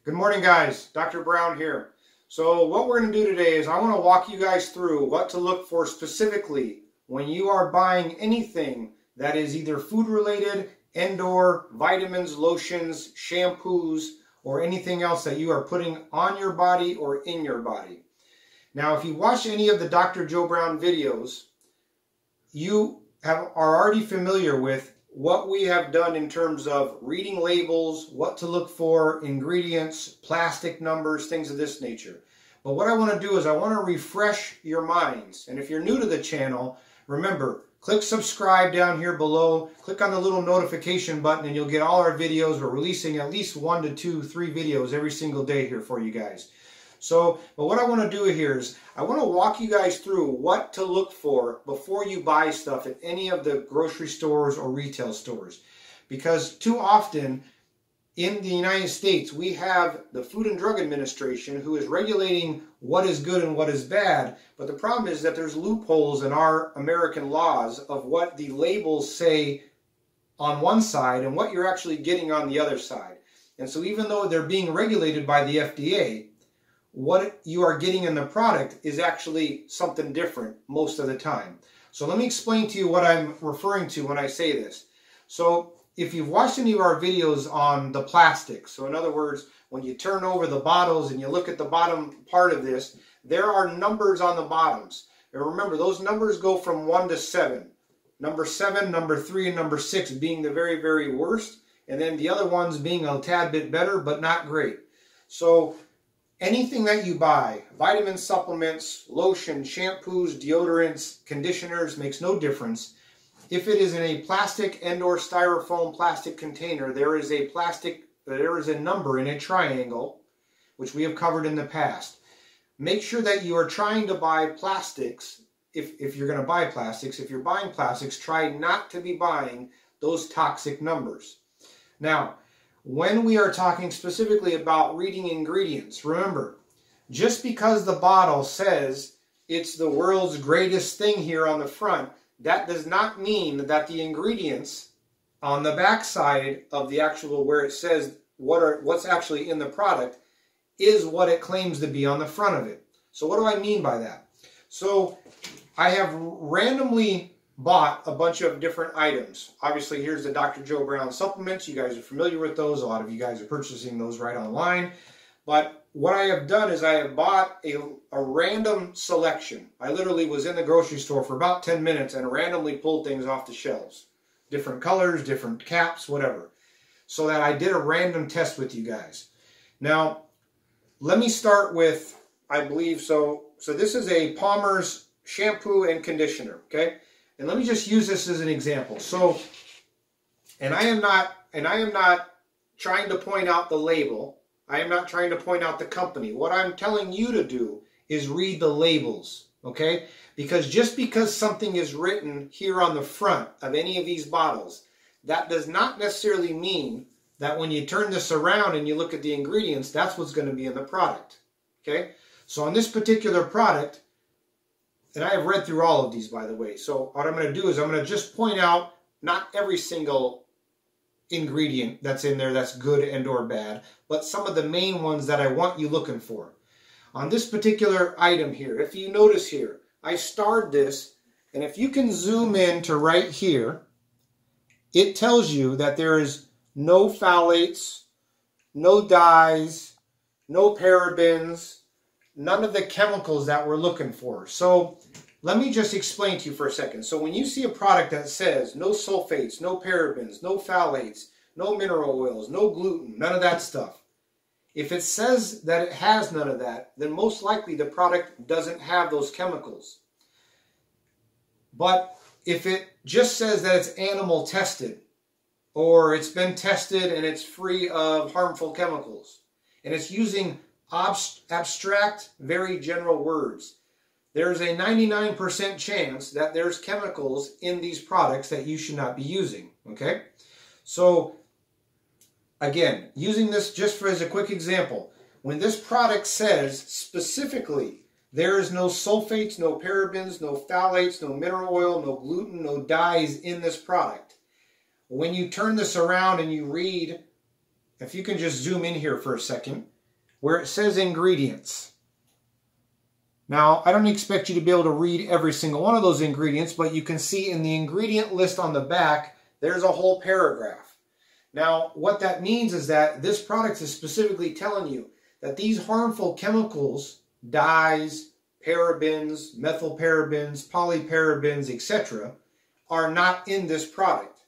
Good morning, guys. Dr. Brown here. So what we're going to do today is I want to walk you guys through what to look for specifically when you are buying anything that is either food related and/or vitamins, lotions, shampoos, or anything else that you are putting on your body or in your body. Now, if you watch any of the Dr. Joe Brown videos, you are already familiar with what we have done in terms of reading labels, what to look for, ingredients, plastic numbers, things of this nature. But what I want to do is I want to refresh your minds. And if you're new to the channel, remember, click subscribe down here below, click on the little notification button, and you'll get all our videos. We're releasing at least 1 to 2, 3 videos every single day here for you guys. But what I want to do here is I want to walk you guys through what to look for before you buy stuff at any of the grocery stores or retail stores. Because too often in the United States, we have the Food and Drug Administration who is regulating what is good and what is bad. But the problem is that there's loopholes in our American laws of what the labels say on one side and what you're actually getting on the other side. And so even though they're being regulated by the FDA, what you are getting in the product is actually something different most of the time. So let me explain to you what I'm referring to when I say this. So if you've watched any of our videos on the plastics, so in other words, when you turn over the bottles and you look at the bottom part of this, there are numbers on the bottoms. And remember, those numbers go from 1 to 7. Number 7, number 3, and number 6 being the very, very worst, and then the other ones being a tad bit better, but not great. So anything that you buy, vitamin supplements, lotion, shampoos, deodorants, conditioners, makes no difference. If it is in a plastic and/or styrofoam plastic container, there is a number in a triangle, which we have covered in the past. Make sure that you are trying to buy plastics. If you're going to buy plastics, if you're buying plastics, try not to be buying those toxic numbers. Now, when we are talking specifically about reading ingredients, remember, just because the bottle says it's the world's greatest thing here on the front, that does not mean that the ingredients on the back side of the actual, where it says what's actually in the product, is what it claims to be on the front of it. So what do I mean by that? So I have randomly bought a bunch of different items. Obviously, here's the Dr. Joe Brown supplements. You guys are familiar with those. A lot of you guys are purchasing those right online. But what I have done is I have bought a random selection. I literally was in the grocery store for about 10 minutes and randomly pulled things off the shelves. Different colors, different caps, whatever. So that I did a random test with you guys. Now, let me start with, I believe, so this is a Palmer's shampoo and conditioner, okay? And let me just use this as an example. So, and I am not trying to point out the label. I am not trying to point out the company. What I'm telling you to do is read the labels, okay? Because just because something is written here on the front of any of these bottles, that does not necessarily mean that when you turn this around and you look at the ingredients, that's what's going to be in the product, okay? So on this particular product, and I have read through all of these, by the way. So what I'm going to do is I'm going to just point out not every single ingredient that's in there that's good and or bad, but some of the main ones that I want you looking for. On this particular item here, if you notice here, I starred this, and if you can zoom in to right here, it tells you that there is no phthalates, no dyes, no parabens, none of the chemicals that we're looking for. So let me just explain to you for a second. So when you see a product that says no sulfates, no parabens, no phthalates, no mineral oils, no gluten, none of that stuff, if it says that it has none of that, then most likely the product doesn't have those chemicals. But if it just says that it's animal tested, or it's been tested and it's free of harmful chemicals, and it's using abstract, very general words, there's a 99% chance that there's chemicals in these products that you should not be using, okay? So, again, using this just as a quick example, when this product says specifically there is no sulfates, no parabens, no phthalates, no mineral oil, no gluten, no dyes in this product, when you turn this around and you read, if you can just zoom in here for a second, where it says ingredients. Now, I don't expect you to be able to read every single one of those ingredients, but you can see in the ingredient list on the back, there's a whole paragraph. Now, what that means is that this product is specifically telling you that these harmful chemicals, dyes, parabens, methylparabens, polyparabens, etc., are not in this product.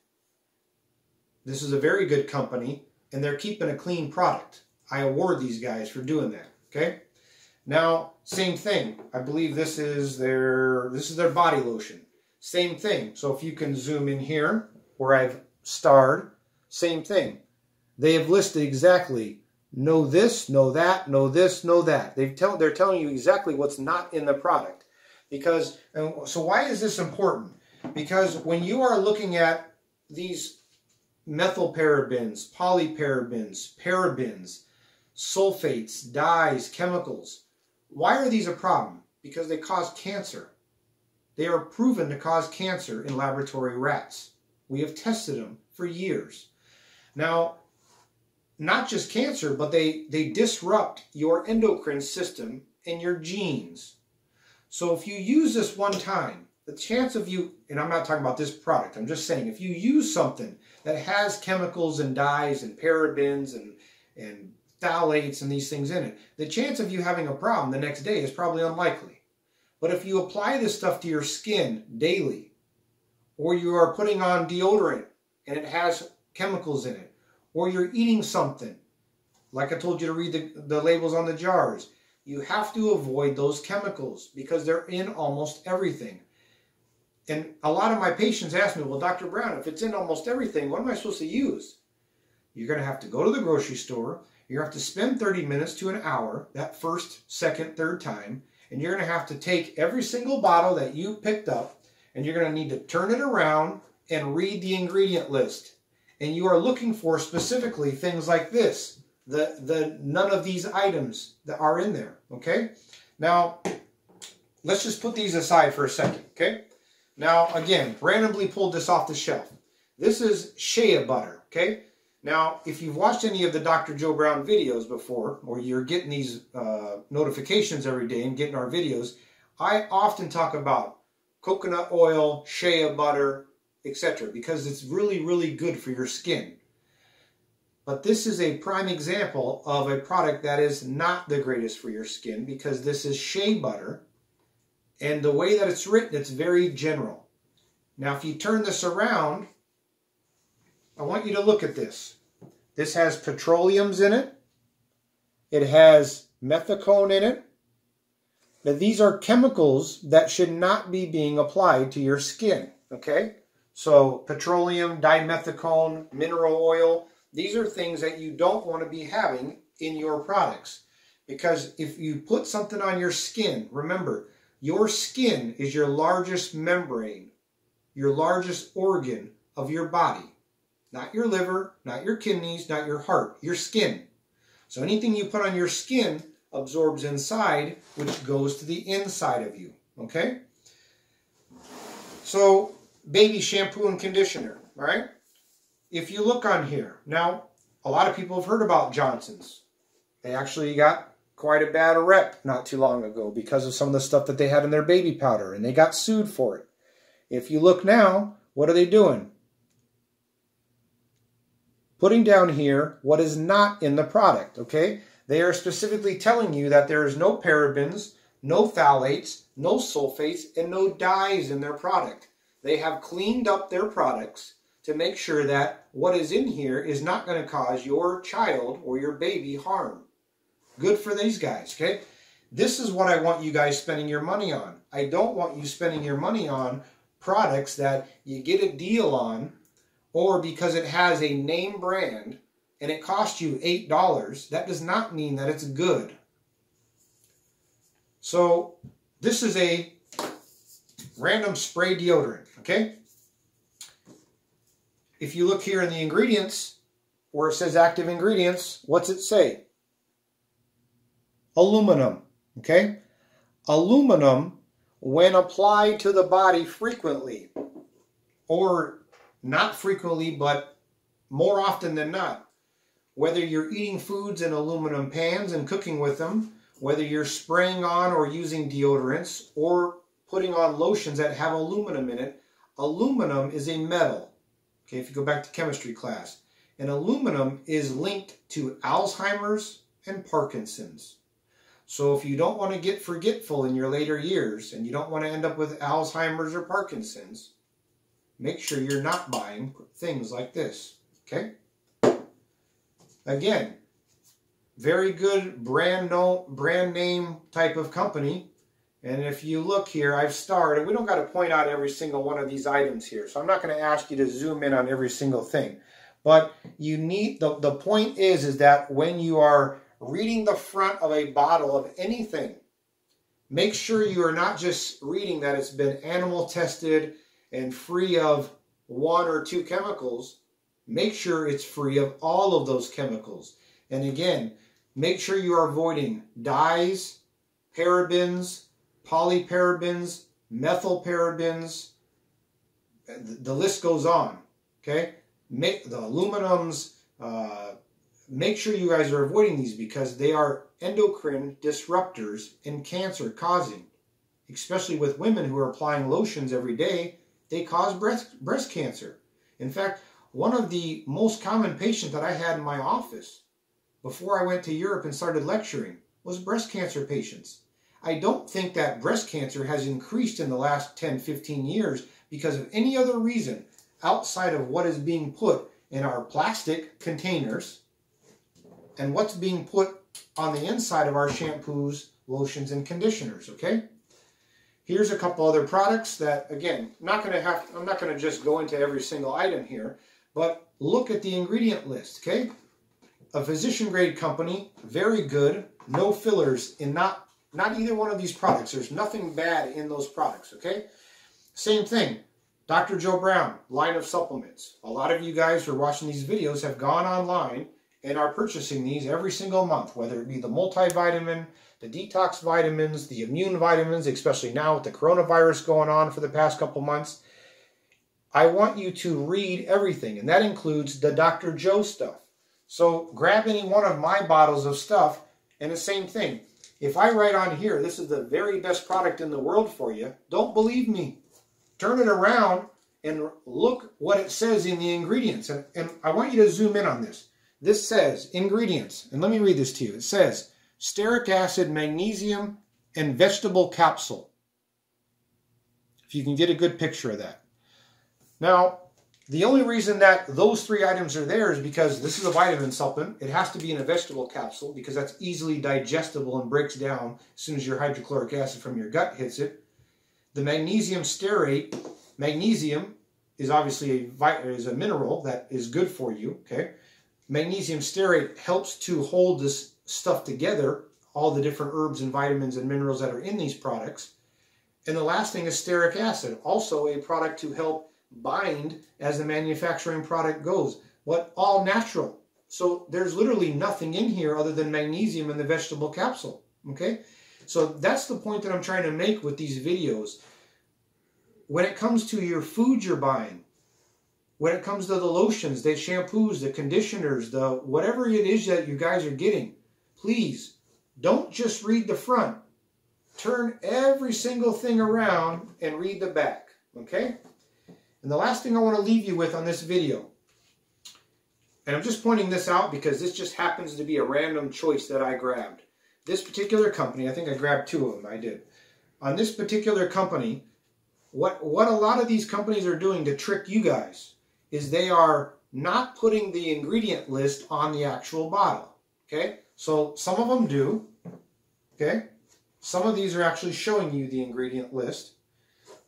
This is a very good company, and they're keeping a clean product. I award these guys for doing that, okay? Now, same thing. I believe this is their body lotion. Same thing. So if you can zoom in here where I've starred, same thing. They have listed exactly no this, no that, no this, no that. They're telling you exactly what's not in the product. Because, so why is this important? Because when you are looking at these methylparabens, polyparabens, parabens, sulfates, dyes, chemicals, why are these a problem? Because they cause cancer. They are proven to cause cancer in laboratory rats. We have tested them for years. Now, not just cancer, but they disrupt your endocrine system and your genes. So if you use this one time, the chance of you, and I'm not talking about this product, I'm just saying if you use something that has chemicals and dyes and parabens and phthalates and these things in it, the chance of you having a problem the next day is probably unlikely. But if you apply this stuff to your skin daily, or you are putting on deodorant and it has chemicals in it, or you're eating something, like I told you to read the labels on the jars, you have to avoid those chemicals because they're in almost everything. And a lot of my patients ask me, well, Dr. Brown, if it's in almost everything, what am I supposed to use? You're going to have to go to the grocery store. You're going to have to spend 30 minutes to an hour, that first, second, third time, and you're going to have to take every single bottle that you picked up, and you're going to need to turn it around and read the ingredient list. And you are looking for specifically things like this, none of these items that are in there, okay? Now, let's just put these aside for a second, okay? Now, again, randomly pulled this off the shelf. This is shea butter, okay? Now, if you've watched any of the Dr. Joe Brown videos before, or you're getting these notifications every day and getting our videos, I often talk about coconut oil, shea butter, etc. because it's really, really good for your skin. But this is a prime example of a product that is not the greatest for your skin because this is shea butter, and the way that it's written, it's very general. Now, if you turn this around, I want you to look at this. This has petroleums in it. It has methicone in it. Now, these are chemicals that should not be being applied to your skin, okay? So, petroleum, dimethicone, mineral oil, these are things that you don't want to be having in your products. Because if you put something on your skin, remember, your skin is your largest membrane, your largest organ of your body. Not your liver, not your kidneys, not your heart, your skin. So anything you put on your skin absorbs inside, which goes to the inside of you, okay? So, baby shampoo and conditioner, right? If you look on here, now, a lot of people have heard about Johnson's. They actually got quite a bad rep not too long ago because of some of the stuff that they had in their baby powder, and they got sued for it. If you look now, what are they doing? Putting down here what is not in the product, okay? They are specifically telling you that there is no parabens, no phthalates, no sulfates, and no dyes in their product. They have cleaned up their products to make sure that what is in here is not going to cause your child or your baby harm. Good for these guys, okay? This is what I want you guys spending your money on. I don't want you spending your money on products that you get a deal on, or because it has a name brand and it costs you $8, that does not mean that it's good. So this is a random spray deodorant, okay? If you look here in the ingredients, where it says active ingredients, what's it say? Aluminum, okay? Aluminum, when applied to the body frequently, or not frequently, but more often than not, whether you're eating foods in aluminum pans and cooking with them, whether you're spraying on or using deodorants, or putting on lotions that have aluminum in it, aluminum is a metal. Okay, if you go back to chemistry class. And aluminum is linked to Alzheimer's and Parkinson's. So if you don't want to get forgetful in your later years and you don't want to end up with Alzheimer's or Parkinson's, make sure you're not buying things like this. Okay? Again, very good brand name type of company. And if you look here, I've starred, and we don't got to point out every single one of these items here. So I'm not going to ask you to zoom in on every single thing. But you need, the point is that when you are reading the front of a bottle of anything, make sure you are not just reading that it's been animal tested and free of 1 or 2 chemicals. Make sure it's free of all of those chemicals. And again, make sure you are avoiding dyes, parabens, polyparabens, methylparabens. The list goes on. Okay? The aluminums, make sure you guys are avoiding these because they are endocrine disruptors and cancer causing. Especially with women who are applying lotions every day, they cause breast cancer. In fact, one of the most common patients that I had in my office before I went to Europe and started lecturing was breast cancer patients. I don't think that breast cancer has increased in the last 10, 15 years because of any other reason outside of what is being put in our plastic containers and what's being put on the inside of our shampoos, lotions, and conditioners, okay? Here's a couple other products that, again, I'm not going to just go into every single item here, but look at the ingredient list, okay? A physician-grade company, very good, no fillers in not either one of these products. There's nothing bad in those products, okay? Same thing. Dr. Joe Brown, line of supplements. A lot of you guys who are watching these videos have gone online and are purchasing these every single month, whether it be the multivitamin, the detox vitamins, the immune vitamins, especially now with the coronavirus going on for the past couple months. I want you to read everything, and that includes the Dr. Joe stuff. So grab any one of my bottles of stuff, and the same thing. If I write on here, this is the very best product in the world for you, don't believe me. Turn it around and look what it says in the ingredients. And I want you to zoom in on this. This says ingredients, and let me read this to you. It says stearic acid, magnesium, and vegetable capsule. If you can get a good picture of that. Now, the only reason that those 3 items are there is because this is a vitamin supplement. It has to be in a vegetable capsule because that's easily digestible and breaks down as soon as your hydrochloric acid from your gut hits it. The magnesium stearate, magnesium is obviously a mineral that is good for you, okay? Magnesium stearate helps to hold this stuff together, all the different herbs and vitamins and minerals that are in these products. And the last thing is stearic acid, also a product to help bind as the manufacturing product goes, but all natural. So there's literally nothing in here other than magnesium in the vegetable capsule, okay? So that's the point that I'm trying to make with these videos. When it comes to your food you're buying, when it comes to the lotions, the shampoos, the conditioners, the whatever it is that you guys are getting, please don't just read the front. Turn every single thing around and read the back, okay? And the last thing I want to leave you with on this video, and I'm just pointing this out because this just happens to be a random choice that I grabbed. This particular company, I think I grabbed 2 of them, I did. On this particular company, what a lot of these companies are doing to trick you guys is they are not putting the ingredient list on the actual bottle, okay? So some of them do, okay? Some of these are actually showing you the ingredient list.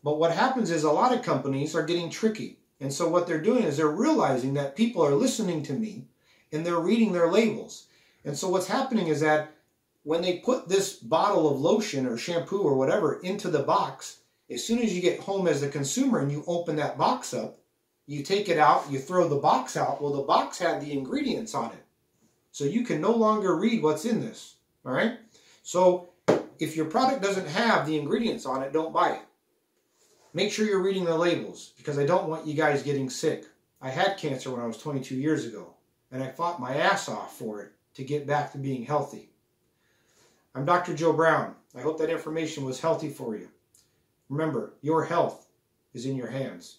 But what happens is a lot of companies are getting tricky. And so what they're doing is they're realizing that people are listening to me and they're reading their labels. And so what's happening is that when they put this bottle of lotion or shampoo or whatever into the box, as soon as you get home as a consumer and you open that box up, you take it out, you throw the box out. Well, the box had the ingredients on it. So you can no longer read what's in this, all right? So if your product doesn't have the ingredients on it, don't buy it. Make sure you're reading the labels because I don't want you guys getting sick. I had cancer when I was 22 years ago. and I fought my ass off for it to get back to being healthy. I'm Dr. Joe Brown. I hope that information was healthy for you. Remember, your health is in your hands.